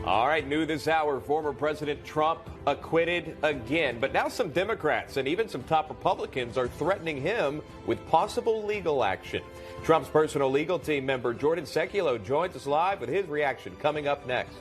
All right, new this hour, former President Trump acquitted again. But now some Democrats and even some top Republicans are threatening him with possible legal action. Trump's personal legal team member Jordan Seculo joins us live with his reaction coming up next.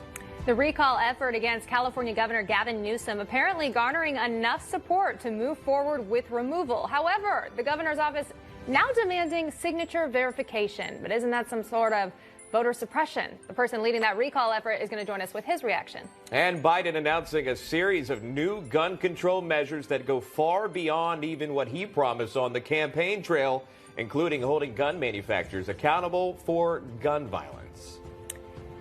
The recall effort against California Governor Gavin Newsom apparently garnering enough support to move forward with removal. However, the governor's office now demanding signature verification. But isn't that some sort of voter suppression? The person leading that recall effort is going to join us with his reaction. And Biden announcing a series of new gun control measures that go far beyond even what he promised on the campaign trail, including holding gun manufacturers accountable for gun violence.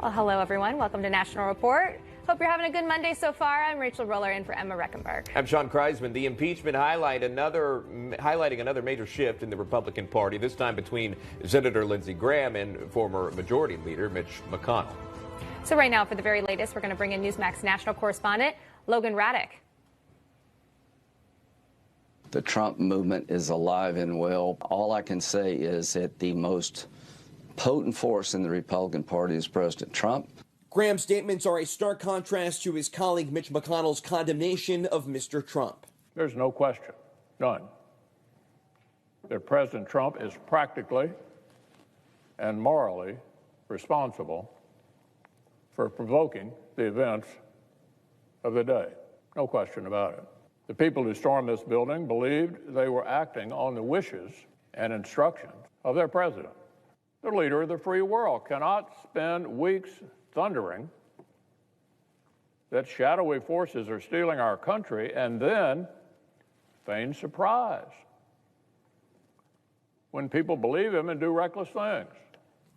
Well, hello, everyone. Welcome to National Report. Hope you're having a good Monday so far. I'm Rachel Roller in for Emma Reckenberg. I'm Sean Kreisman. The impeachment highlighting another major shift in the Republican Party, this time between Senator Lindsey Graham and former Majority Leader Mitch McConnell. So right now, for the very latest, we're going to bring in Newsmax national correspondent Logan Raddick. The Trump movement is alive and well. All I can say is that the most potent force in the Republican Party is President Trump. Graham's statements are a stark contrast to his colleague Mitch McConnell's condemnation of Mr. Trump. There's no question, none, that President Trump is practically and morally responsible for provoking the events of the day. No question about it. The people who stormed this building believed they were acting on the wishes and instructions of their president. The leader of the free world cannot spend weeks thundering that shadowy forces are stealing our country and then feign surprise when people believe him and do reckless things.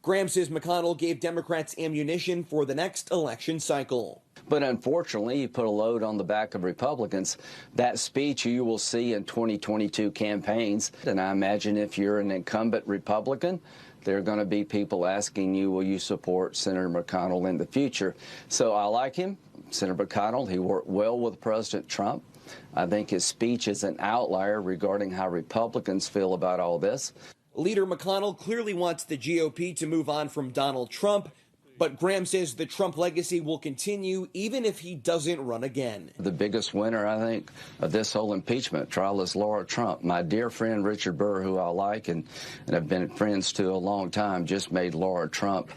Graham says McConnell gave Democrats ammunition for the next election cycle. But unfortunately, he put a load on the back of Republicans. That speech you will see in 2022 campaigns. And I imagine if you're an incumbent Republican, there are going to be people asking you, will you support Senator McConnell in the future? So I like him, Senator McConnell. He worked well with President Trump. I think his speech is an outlier regarding how Republicans feel about all this. Leader McConnell clearly wants the GOP to move on from Donald Trump, but Graham says the Trump legacy will continue even if he doesn't run again. The biggest winner, I think, of this whole impeachment trial is Laura Trump. My dear friend Richard Burr, who I like and have been friends to a long time, just made Laura Trump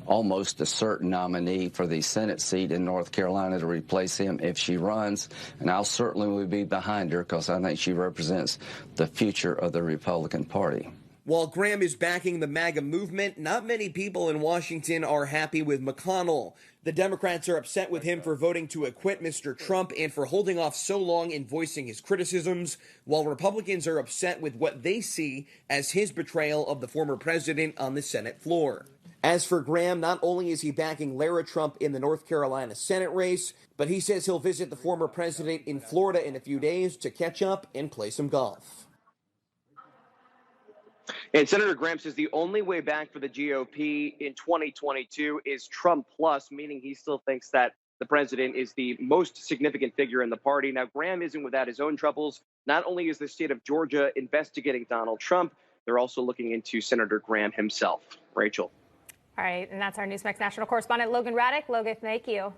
almost a certain nominee for the Senate seat in North Carolina to replace him if she runs. And I'll certainly be behind her because I think she represents the future of the Republican Party. While Graham is backing the MAGA movement, not many people in Washington are happy with McConnell. The Democrats are upset with him for voting to acquit Mr. Trump and for holding off so long in voicing his criticisms, while Republicans are upset with what they see as his betrayal of the former president on the Senate floor. As for Graham, not only is he backing Lara Trump in the North Carolina Senate race, but he says he'll visit the former president in Florida in a few days to catch up and play some golf. And Senator Graham says the only way back for the GOP in 2022 is Trump plus, meaning he still thinks that the president is the most significant figure in the party. Now, Graham isn't without his own troubles. Not only is the state of Georgia investigating Donald Trump, they're also looking into Senator Graham himself. Rachel. All right, and that's our Newsmax national correspondent, Logan Raddick. Logan, thank you.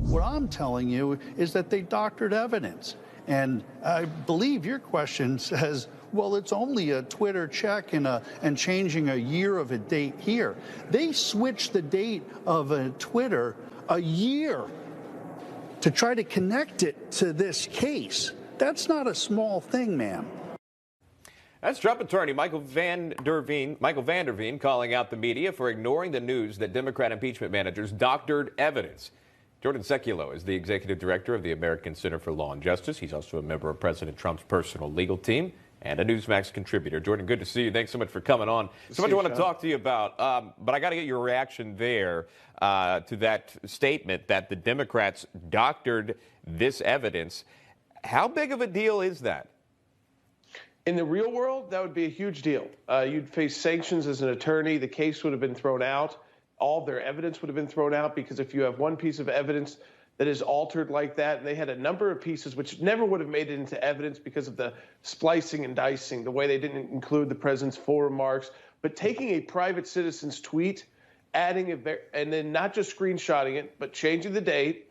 What I'm telling you is that they doctored evidence. And I believe your question says, well, it's only a Twitter check and changing a year of a date here. They switched the date of a Twitter a year to try to connect it to this case. That's not a small thing, ma'am. That's Trump attorney Michael Van Der Veen calling out the media for ignoring the news that Democrat impeachment managers doctored evidence. Jordan Seculo is the executive director of the American Center for Law and Justice. He's also a member of President Trump's personal legal team and a Newsmax contributor. Jordan, good to see you. Thanks so much for coming on. So much I want to talk to you about, but I got to get your reaction there to that statement that the Democrats doctored this evidence. How big of a deal is that? In the real world, that would be a huge deal. You'd face sanctions as an attorney. The case would have been thrown out. All of their evidence would have been thrown out, because if you have one piece of evidence that is altered like that, and they had a number of pieces which never would have made it into evidence because of the splicing and dicing, the way they didn't include the president's full remarks, but taking a private citizen's tweet adding and then not just screenshotting it, but changing the date.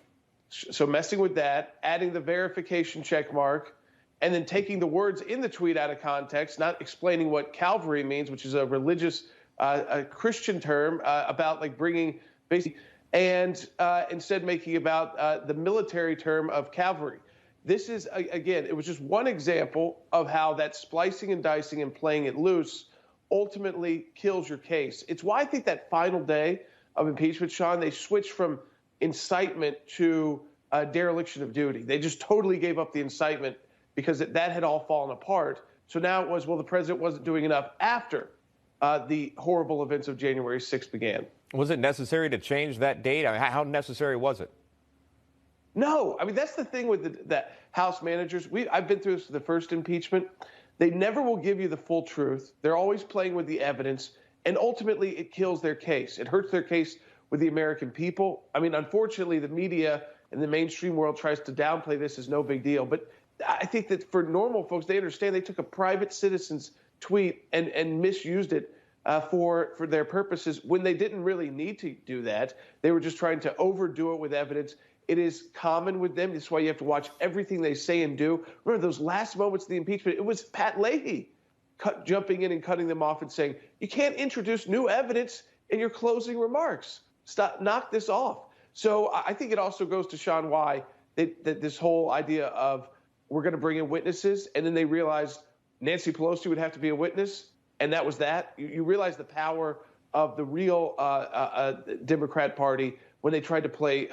So messing with that, adding the verification check mark, and then taking the words in the tweet out of context, not explaining what Calvary means, which is a religious, a Christian term about like bringing basically, and instead making about the military term of cavalry. This is, again, it was just one example of how that splicing and dicing and playing it loose ultimately kills your case. It's why I think that final day of impeachment, Sean, they switched from incitement to dereliction of duty. They just totally gave up the incitement because that had all fallen apart. So now it was, well, the president wasn't doing enough after the horrible events of January 6th began. Was it necessary to change that date? I mean, how necessary was it? No, I mean, that's the thing with the House managers. I've been through this for the first impeachment. They never will give you the full truth. They're always playing with the evidence, and ultimately it kills their case. It hurts their case with the American people. I mean, unfortunately, the media and the mainstream world tries to downplay this as no big deal. But I think that for normal folks, they understand they took a private citizen's tweet and misused it for their purposes when they didn't really need to do that. They were just trying to overdo it with evidence. It is common with them. That's why you have to watch everything they say and do. Remember those last moments of the impeachment? It was Pat Leahy jumping in and cutting them off and saying, you can't introduce new evidence in your closing remarks. Stop, knock this off. So I think it also goes to Sean why that this whole idea of we're going to bring in witnesses, and then they realized Nancy Pelosi would have to be a witness, and that was that. You realize the power of the real Democrat Party when they tried to play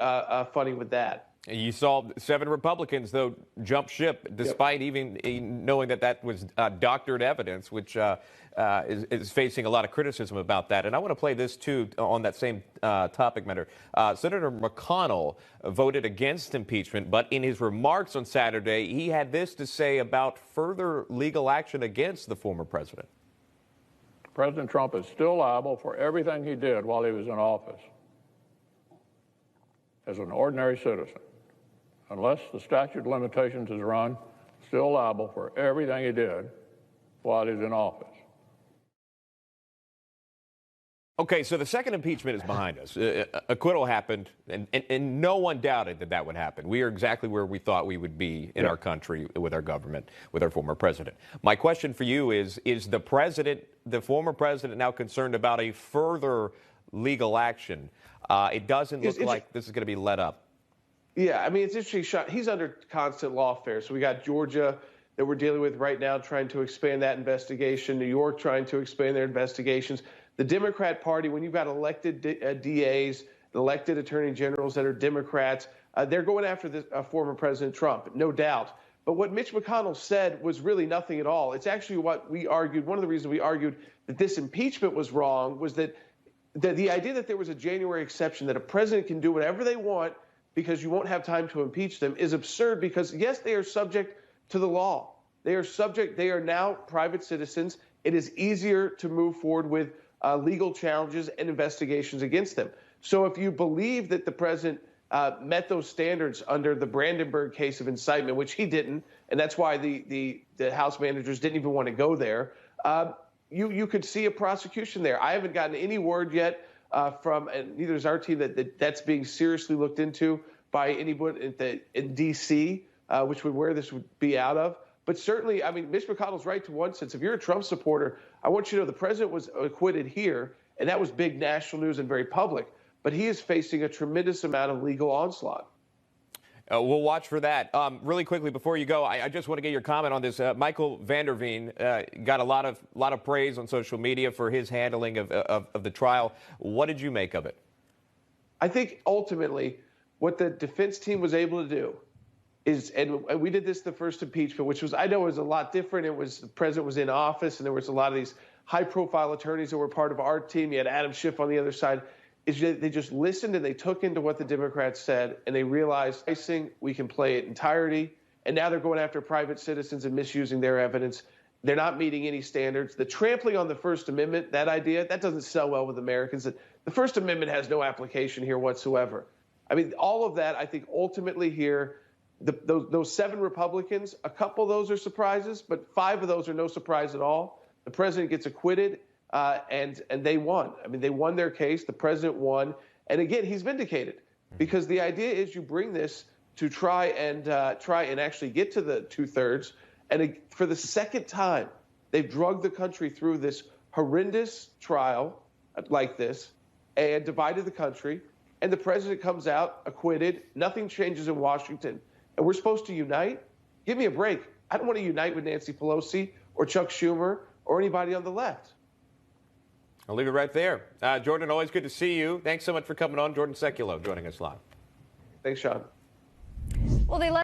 funny with that. You saw 7 Republicans, though, jump ship, despite even knowing that was doctored evidence, which is facing a lot of criticism about that. And I want to play this, too, on that same topic matter. Senator McConnell voted against impeachment, but in his remarks on Saturday, he had this to say about further legal action against the former president. President Trump is still liable for everything he did while he was in office as an ordinary citizen. Unless the statute of limitations is run, still liable for everything he did while he was in office. Okay, so the second impeachment is behind us. Acquittal happened, and no one doubted that would happen. We are exactly where we thought we would be in our country with our government, with our former president. My question for you is the former president, now concerned about a further legal action? It doesn't look like this is going to be let up. Yeah, I mean, it's interesting, Sean. He's under constant lawfare. So we got Georgia that we're dealing with right now trying to expand that investigation, New York trying to expand their investigations. The Democrat Party, when you've got elected DAs, elected attorney generals that are Democrats, they're going after former President Trump, no doubt. But what Mitch McConnell said was really nothing at all. It's actually what we argued. One of the reasons we argued that this impeachment was wrong was that the idea that there was a January exception, that a president can do whatever they want because you won't have time to impeach them, is absurd because, yes, they are subject to the law. They are now private citizens. It is easier to move forward with legal challenges and investigations against them. So if you believe that the president met those standards under the Brandenburg case of incitement, which he didn't, and that's why the House managers didn't even want to go there, you could see a prosecution there. I haven't gotten any word yet from, and neither is our team, that's being seriously looked into by anyone in D.C., which would where this would be out of. But certainly, I mean, Mitch McConnell's right to one sense. If you're a Trump supporter, I want you to know the president was acquitted here, and that was big national news and very public. But he is facing a tremendous amount of legal onslaught. We'll watch for that. Really quickly before you go, I just want to get your comment on this. Michael van der Veen got a lot of praise on social media for his handling of the trial. What did you make of it? I think ultimately what the defense team was able to do is, and we did this the first impeachment, which was, I know, was a lot different. It was the president was in office, and there was a lot of these high-profile attorneys that were part of our team. You had Adam Schiff on the other side. Is they just listened and they took into what the Democrats said, and they realized, we can play it entirety, and now they're going after private citizens and misusing their evidence. They're not meeting any standards. The trampling on the First Amendment, that idea, that doesn't sell well with Americans. The First Amendment has no application here whatsoever. I mean, all of that, I think, ultimately here, those 7 Republicans, a couple of those are surprises, but 5 of those are no surprise at all. The president gets acquitted. and they won. I mean, they won their case. The president won. And again, he's vindicated, because the idea is you bring this to try and actually get to the 2/3. And for the second time, they've drugged the country through this horrendous trial like this and divided the country. And the president comes out acquitted. Nothing changes in Washington. And we're supposed to unite? Give me a break. I don't want to unite with Nancy Pelosi or Chuck Schumer or anybody on the left. I'll leave it right there. Jordan, always good to see you. Thanks so much for coming on. Jordan Sekulow joining us live. Thanks, Sean. Well, they let